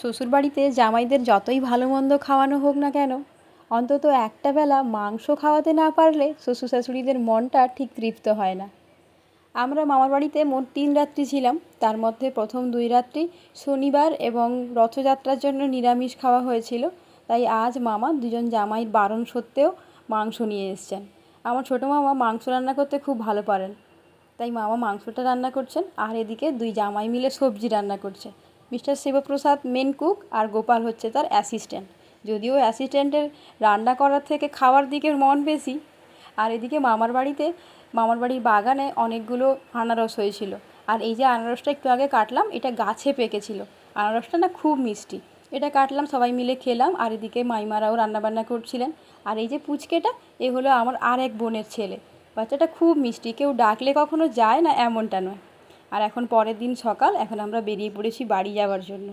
শ্বশুরবাড়িতে জামাইদের যতই ভালো মন্দ খাওয়ানো হোক না কেন, অন্তত একটা বেলা মাংস খাওয়াতে না পারলে শ্বশুর শাশুড়িদের মনটা ঠিক তৃপ্ত হয় না। আমরা মামার বাড়িতে মোট 3 রাত্রি ছিলাম। তার মধ্যে প্রথম 2 রাত্রি শনিবার এবং রথযাত্রার জন্য নিরামিষ খাওয়া হয়েছিল। তাই আজ মামা দুজন জামাইয়ের বারণ সত্ত্বেও মাংস নিয়ে এসছেন। আমার ছোটো মামা মাংস রান্না করতে খুব ভালো পারেন, তাই মামা মাংসটা রান্না করছেন, আর এদিকে 2 জামাই মিলে সবজি রান্না করছে। মিস্টার শিবপ্রসাদ মেন কুক আর গোপাল হচ্ছে তার অ্যাসিস্ট্যান্ট। যদিও অ্যাসিস্ট্যান্টের রান্না করার থেকে খাওয়ার দিকে মন বেশি। আর এদিকে মামার বাড়ির বাগানে অনেকগুলো আনারস হয়েছিল। আর এই যে আনারসটা একটু আগে কাটলাম, এটা গাছে পেকেছিল। আনারসটা না খুব মিষ্টি। এটা কাটলাম, সবাই মিলে খেলাম। আর এদিকে মাইমারাও রান্নাবান্না করছিলেন। আর এই যে পুচকেটা, এ হলো আমার আর এক বোনের ছেলে। বাচ্চাটা খুব মিষ্টি, কেউ ডাকলে কখনো যায় না এমনটা নয়। আর এখন পরের দিন সকাল, এখন আমরা বেরিয়ে পড়েছি বাড়ি যাওয়ার জন্য।